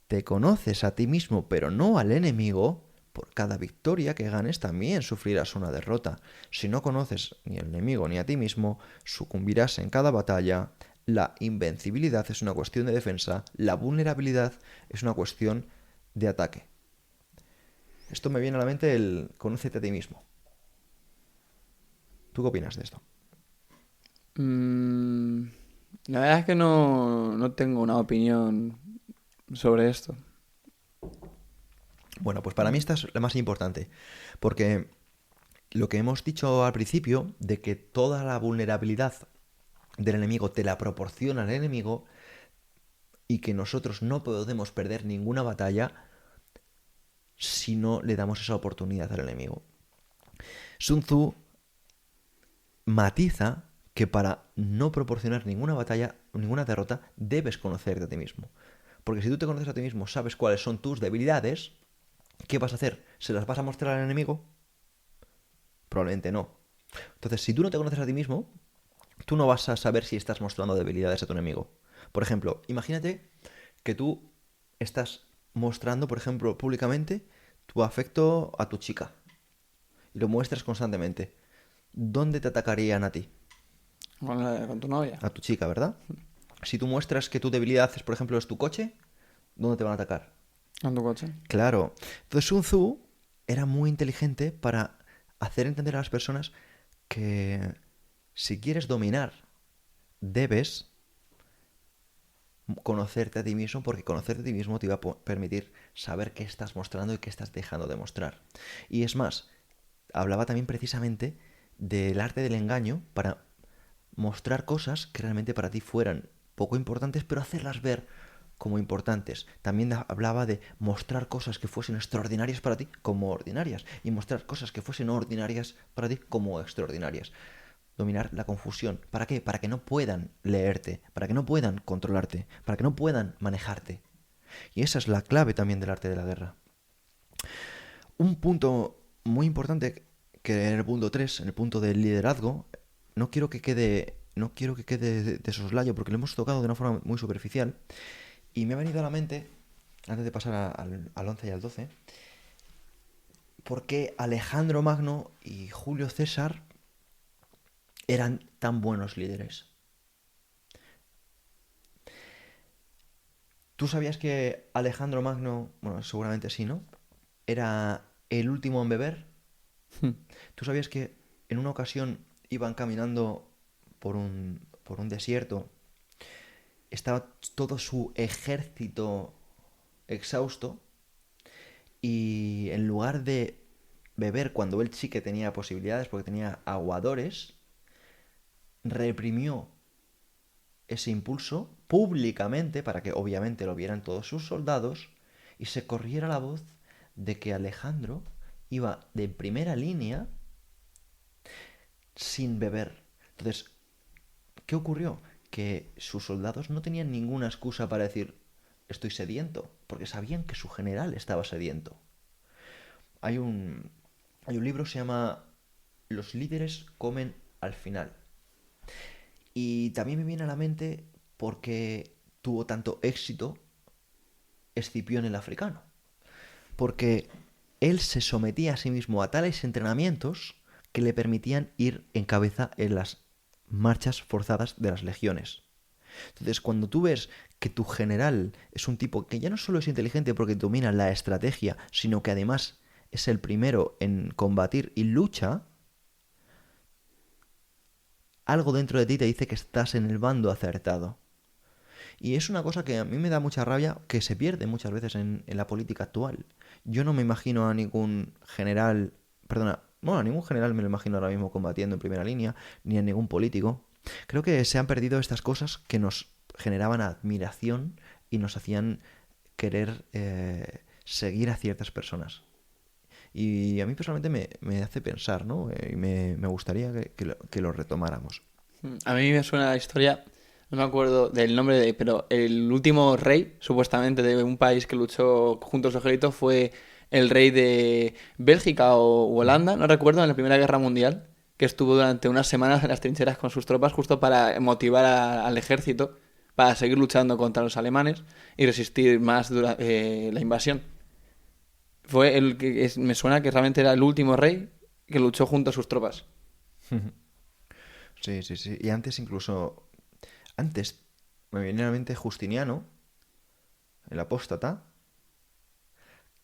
te conoces a ti mismo pero no al enemigo, por cada victoria que ganes también sufrirás una derrota. Si no conoces ni al enemigo ni a ti mismo, sucumbirás en cada batalla. La invencibilidad es una cuestión de defensa, la vulnerabilidad es una cuestión de ataque. Esto me viene a la mente el conócete a ti mismo. ¿Tú qué opinas de esto? Mm, la verdad es que no tengo una opinión sobre esto. Bueno, pues para mí esta es la más importante, porque lo que hemos dicho al principio, de que toda la vulnerabilidad del enemigo te la proporciona el enemigo y que nosotros no podemos perder ninguna batalla si no le damos esa oportunidad al enemigo. Sun Tzu matiza que para no proporcionar ninguna batalla, ninguna derrota, debes conocerte a ti mismo. Porque si tú te conoces a ti mismo, sabes cuáles son tus debilidades, ¿qué vas a hacer? ¿Se las vas a mostrar al enemigo? Probablemente no. Entonces, si tú no te conoces a ti mismo, tú no vas a saber si estás mostrando debilidades a tu enemigo. Por ejemplo, imagínate que tú estás mostrando, por ejemplo, públicamente tu afecto a tu chica y lo muestras constantemente. ¿Dónde te atacarían a ti? Con tu novia. A tu chica, ¿verdad? Si tú muestras que tu debilidad es, por ejemplo, es tu coche, ¿dónde te van a atacar? Con tu coche. Claro. Entonces Sun Tzu era muy inteligente para hacer entender a las personas que si quieres dominar, debes conocerte a ti mismo, porque conocerte a ti mismo te va a permitir saber qué estás mostrando y qué estás dejando de mostrar. Y es más, hablaba también precisamente del arte del engaño para mostrar cosas que realmente para ti fueran poco importantes, pero hacerlas ver como importantes. También hablaba de mostrar cosas que fuesen extraordinarias para ti como ordinarias y mostrar cosas que fuesen ordinarias para ti como extraordinarias. Dominar la confusión. ¿Para qué? Para que no puedan leerte, para que no puedan controlarte, para que no puedan manejarte. Y esa es la clave también del arte de la guerra. Un punto muy importante, que en el punto 3, en el punto del liderazgo, no quiero que quede de soslayo porque lo hemos tocado de una forma muy superficial. Y me ha venido a la mente, antes de pasar al 11 y al 12, por qué Alejandro Magno y Julio César eran tan buenos líderes. ¿Tú sabías que Alejandro Magno, bueno, seguramente sí, ¿no? Era el último en beber? ¿Tú sabías que en una ocasión iban caminando por un desierto? Estaba todo su ejército exhausto y en lugar de beber cuando él sí que tenía posibilidades porque tenía aguadores, reprimió ese impulso públicamente para que obviamente lo vieran todos sus soldados y se corriera la voz de que Alejandro iba de primera línea sin beber. Entonces, ¿qué ocurrió? Que sus soldados no tenían ninguna excusa para decir estoy sediento, porque sabían que su general estaba sediento. Hay un libro que se llama Los líderes comen al final. Y también me viene a la mente porque tuvo tanto éxito Escipión el africano. Porque él se sometía a sí mismo a tales entrenamientos que le permitían ir en cabeza en las marchas forzadas de las legiones. Entonces, cuando tú ves que tu general es un tipo que ya no solo es inteligente porque domina la estrategia, sino que además es el primero en combatir y lucha, algo dentro de ti te dice que estás en el bando acertado. Y es una cosa que a mí me da mucha rabia, que se pierde muchas veces en la política actual. Yo no me imagino a ningún general, perdona, bueno, a ningún general me lo imagino ahora mismo combatiendo en primera línea, ni a ningún político. Creo que se han perdido estas cosas que nos generaban admiración y nos hacían querer seguir a ciertas personas. Y a mí personalmente me hace pensar, ¿no? Y me gustaría que lo retomáramos. A mí me suena la historia No me acuerdo del nombre pero el último rey, supuestamente, de un país que luchó junto a su ejército fue el rey de Bélgica o Ujú. Holanda, no recuerdo, en la Primera Guerra Mundial, que estuvo durante unas semanas en las trincheras con sus tropas justo para motivar al ejército para seguir luchando contra los alemanes y resistir más la invasión. Fue el que me suena que realmente era el último rey que luchó junto a sus tropas. Sí, sí, sí. Y antes incluso, antes me viene a la mente Justiniano, el apóstata,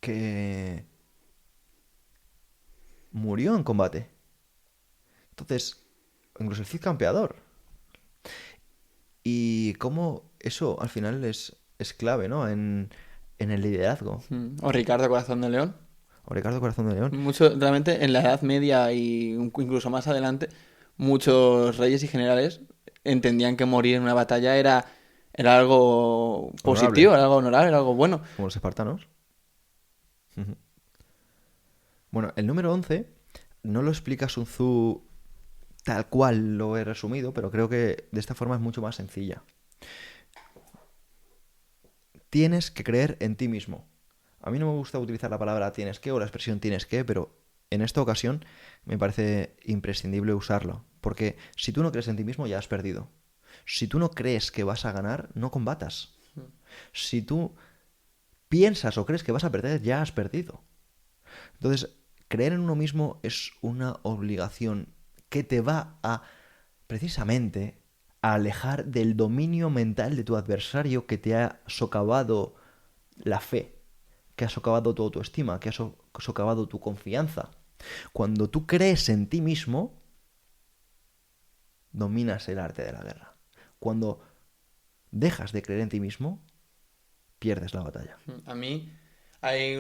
que murió en combate. Entonces, incluso el Cid Campeador. Y cómo eso al final es clave, ¿no? En el liderazgo. O Ricardo Corazón de León. O Ricardo Corazón de León. Mucho, realmente en la Edad Media y incluso más adelante, muchos reyes y generales entendían que morir en una batalla era algo Honorable. positivo, era algo honorable, era algo bueno. Como los espartanos. Ujú. Bueno, el número 11 no lo explica Sun Tzu tal cual lo he resumido, pero creo que de esta forma es mucho más sencilla. Tienes que creer en ti mismo. A mí no me gusta utilizar la palabra tienes que o la expresión tienes que, pero en esta ocasión me parece imprescindible usarlo. Porque si tú no crees en ti mismo, ya has perdido. Si tú no crees que vas a ganar, no combatas. Si tú piensas o crees que vas a perder, ya has perdido. Entonces, creer en uno mismo es una obligación que te va a, precisamente, a alejar del dominio mental de tu adversario que te ha socavado la fe, que ha socavado tu autoestima, que ha socavado tu confianza. Cuando tú crees en ti mismo, dominas el arte de la guerra. Cuando dejas de creer en ti mismo, pierdes la batalla. A mí hay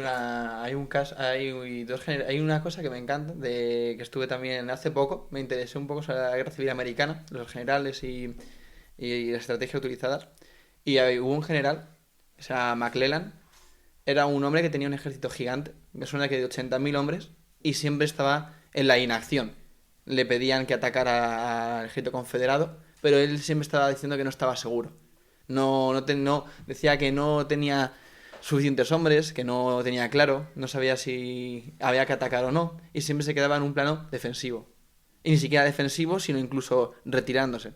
un caso, hay una cosa que me encanta, de que estuve también hace poco, me interesé un poco sobre la Guerra Civil Americana, los generales y las estrategias utilizadas. Y hubo un general, o sea, McClellan, era un hombre que tenía un ejército gigante, me suena que de 80.000 hombres, y siempre estaba en la inacción. Le pedían que atacara al ejército confederado, pero él siempre estaba diciendo que no estaba seguro. No, decía que no tenía suficientes hombres, que no tenía claro, no sabía si había que atacar o no, y siempre se quedaba en un plano defensivo. Y ni siquiera defensivo, sino incluso retirándose.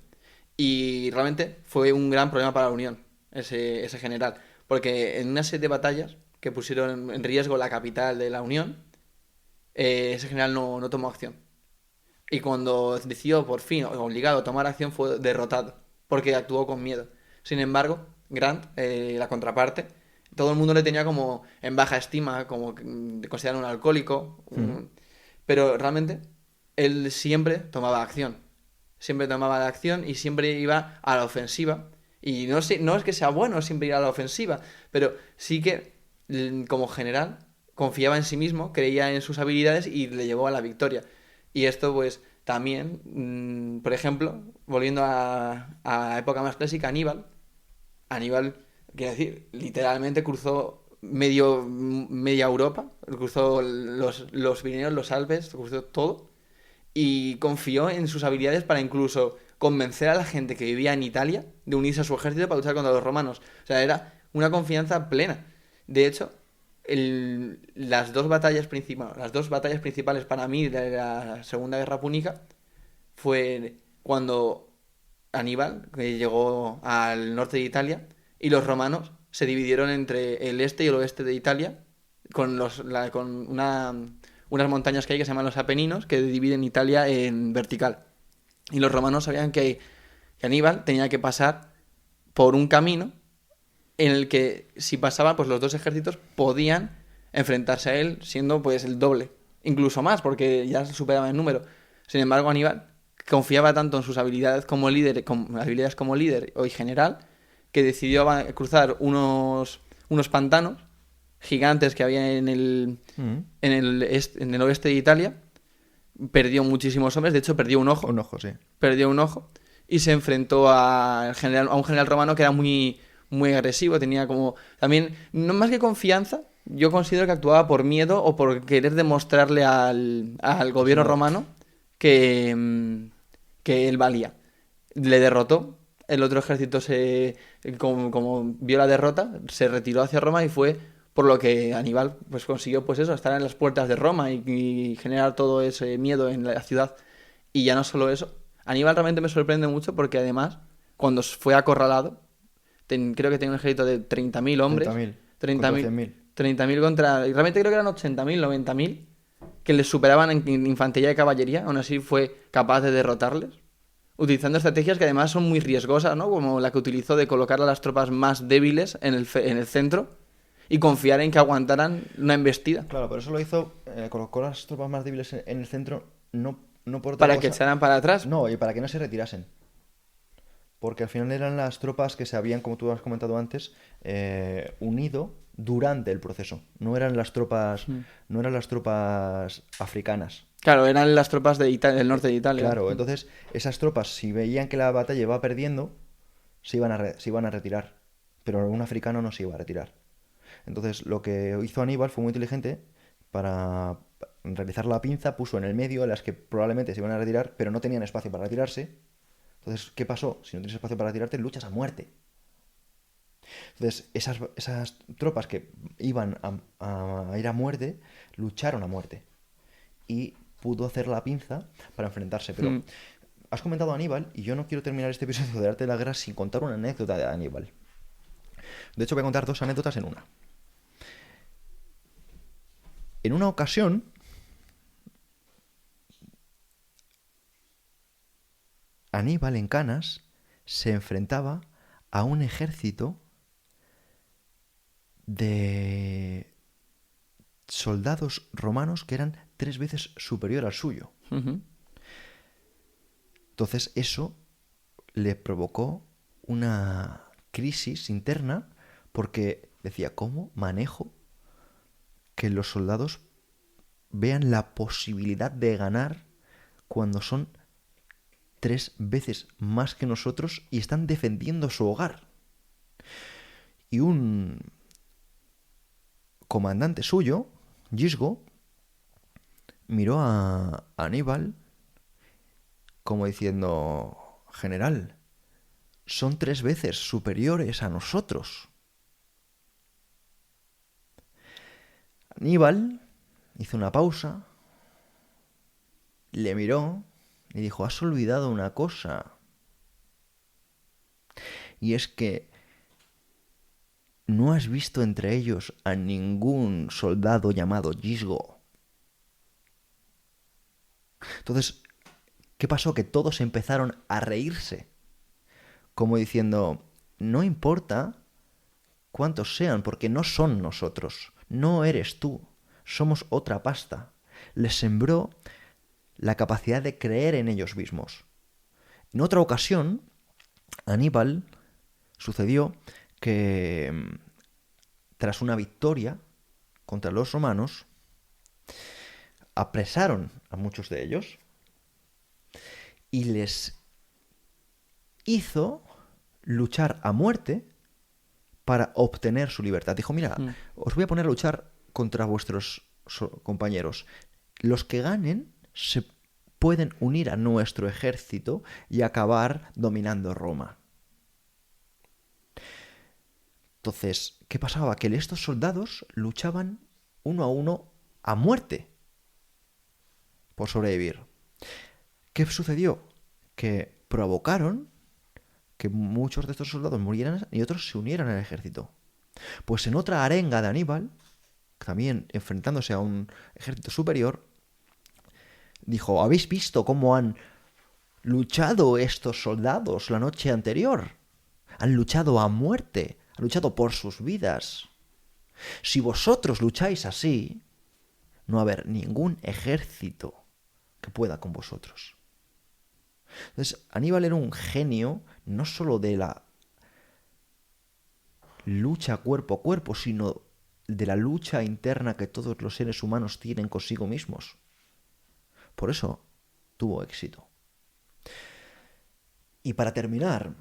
Y realmente fue un gran problema para la Unión, ese general, porque en una serie de batallas que pusieron en riesgo la capital de la Unión, ese general no tomó acción. Y cuando decidió por fin, obligado a tomar acción, fue derrotado, porque actuó con miedo. Sin embargo, Grant, la contraparte, todo el mundo le tenía como en baja estima, como consideran un alcohólico, Mm. pero realmente él siempre tomaba acción. Siempre tomaba la acción y siempre iba a la ofensiva. Y no es que sea bueno siempre ir a la ofensiva, pero sí que como general confiaba en sí mismo, creía en sus habilidades y le llevó a la victoria. Y esto pues también, por ejemplo, volviendo a la época más clásica, Aníbal, quiero decir, literalmente cruzó media Europa, cruzó los Pirineos, los Alpes, cruzó todo y confió en sus habilidades para incluso convencer a la gente que vivía en Italia de unirse a su ejército para luchar contra los romanos. O sea, era una confianza plena. De hecho, las dos batallas principales para mí de la Segunda Guerra Púnica fue cuando Aníbal, que llegó al norte de Italia, y los romanos se dividieron entre el este y el oeste de Italia, con unas montañas que hay que se llaman los Apeninos, que dividen Italia en vertical. Y los romanos sabían que Aníbal tenía que pasar por un camino en el que si pasaba, pues los dos ejércitos podían enfrentarse a él, siendo pues el doble, incluso más, porque ya se superaba en número. Sin embargo, Aníbal confiaba tanto en sus habilidades como líder y general, que decidió cruzar unos pantanos gigantes que había Mm. en el oeste de Italia. Perdió muchísimos hombres, de hecho Un ojo, sí. perdió un ojo y se enfrentó a un general romano que era muy agresivo, tenía como también, no más que confianza, yo considero que actuaba por miedo o por querer demostrarle al gobierno Eso- romano que, que él valía. Le derrotó el otro ejército como vio la derrota, se retiró hacia Roma y fue por lo que Aníbal pues consiguió pues eso, estar en las puertas de Roma y generar todo ese miedo en la ciudad. Y ya no solo eso, Aníbal realmente me sorprende mucho porque además, cuando fue acorralado, creo que tenía un ejército de 30.000 hombres, 30.000 treinta contra mil 100.000. 30.000 contra... Y realmente creo que eran 80.000 90.000 que les superaban en infantería y caballería, aún así fue capaz de derrotarles, utilizando estrategias que además son muy riesgosas, ¿no? Como la que utilizó de colocar a las tropas más débiles en el centro y confiar en que aguantaran una embestida Claro, por eso lo hizo, colocó las tropas más débiles en el centro, no por otra para que cosa. echaran para atrás. No, y para que no se retirasen. Porque al final eran las tropas que se habían, como tú has comentado antes, unido durante el proceso. No eran las tropas africanas. Claro, eran las tropas de del norte de Italia. Claro, entonces esas tropas, si veían que la batalla iba perdiendo, se iban a retirar. Pero un africano no se iba a retirar. Entonces, lo que hizo Aníbal fue muy inteligente para realizar la pinza, puso en el medio a las que probablemente se iban a retirar, pero no tenían espacio para retirarse. Entonces, ¿qué pasó? Si no tienes espacio para retirarte, luchas a muerte. Entonces, esas tropas que iban a ir a muerte, lucharon a muerte. Y pudo hacer la pinza para enfrentarse. Pero Mm. has comentado a Aníbal, y yo no quiero terminar este episodio de Arte de la Guerra sin contar una anécdota de Aníbal. De hecho, voy a contar dos anécdotas en una. En una ocasión, Aníbal en Canas se enfrentaba a un ejército de soldados romanos que eran 3 veces superior al suyo. Ujú. Entonces eso le provocó una crisis interna porque decía, ¿cómo manejo que los soldados vean la posibilidad de ganar cuando son 3 veces más que nosotros y están defendiendo su hogar? Y un comandante suyo, Gisgo, miró a Aníbal como diciendo, general, son 3 veces superiores a nosotros. Aníbal hizo una pausa, le miró y dijo, has olvidado una cosa. Y es que no has visto entre ellos a ningún soldado llamado Gisgo. Entonces, ¿qué pasó? Que todos empezaron a reírse, como diciendo, no importa cuántos sean, porque no son nosotros, no eres tú, somos otra pasta. Les sembró la capacidad de creer en ellos mismos. En otra ocasión, Aníbal sucedió que tras una victoria contra los romanos, apresaron a muchos de ellos y les hizo luchar a muerte para obtener su libertad. Dijo, mira, os voy a poner a luchar contra vuestros compañeros. Los que ganen se pueden unir a nuestro ejército y acabar dominando Roma. Entonces, ¿qué pasaba? Que estos soldados luchaban uno a uno a muerte por sobrevivir. ¿Qué sucedió? Que provocaron que muchos de estos soldados murieran y otros se unieran al ejército. Pues en otra arenga de Aníbal, también enfrentándose a un ejército superior, dijo, ¿habéis visto cómo han luchado estos soldados la noche anterior? Han luchado a muerte, han luchado por sus vidas. Si vosotros lucháis así, no va a haber ningún ejército que pueda con vosotros. Entonces, Aníbal era un genio no solo de la lucha cuerpo a cuerpo, sino de la lucha interna que todos los seres humanos tienen consigo mismos. Por eso tuvo éxito. Y para terminar,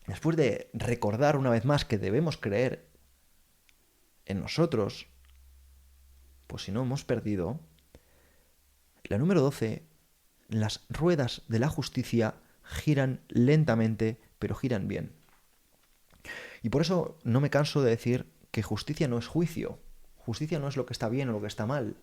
después de recordar una vez más que debemos creer en nosotros, pues si no hemos perdido, la número 12, las ruedas de la justicia giran lentamente pero giran bien. Y por eso no me canso de decir que justicia no es juicio. Justicia no es lo que está bien o lo que está mal,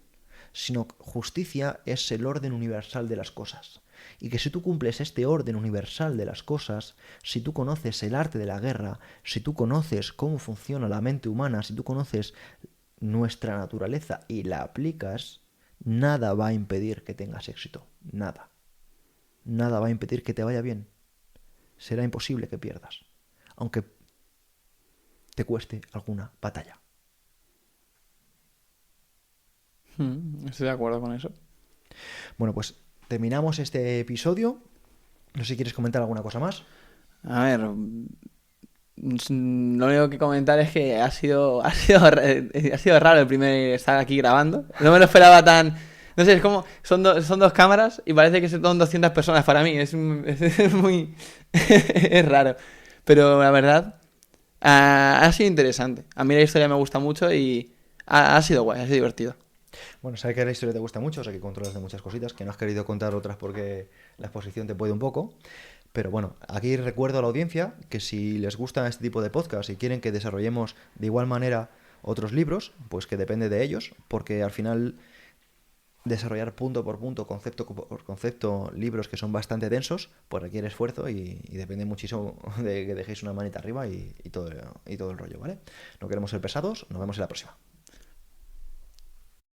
sino justicia es el orden universal de las cosas. Y que si tú cumples este orden universal de las cosas, si tú conoces el arte de la guerra, si tú conoces cómo funciona la mente humana, si tú conoces nuestra naturaleza y la aplicas, nada va a impedir que tengas éxito. Nada. Nada va a impedir que te vaya bien. Será imposible que pierdas, aunque te cueste alguna batalla. Estoy de acuerdo con eso. Bueno, pues terminamos este episodio. No sé si quieres comentar alguna cosa más. A ver, lo único que comentar es que ha sido raro el primer estar aquí grabando. No me lo esperaba tan... No sé, es como... Son dos cámaras y parece que son 200 personas para mí. Es muy... es raro. Pero la verdad, ha sido interesante. A mí la historia me gusta mucho y ha sido guay, ha sido divertido. Bueno, sé que la historia te gusta mucho, sé que controlas de muchas cositas, que no has querido contar otras porque la exposición te puede un poco. Pero bueno, aquí recuerdo a la audiencia que si les gusta este tipo de podcast y quieren que desarrollemos de igual manera otros libros, pues que depende de ellos, porque al final desarrollar punto por punto, concepto por concepto, libros que son bastante densos, pues requiere esfuerzo y depende muchísimo de que dejéis una manita arriba y todo el rollo, ¿vale? No queremos ser pesados, nos vemos en la próxima.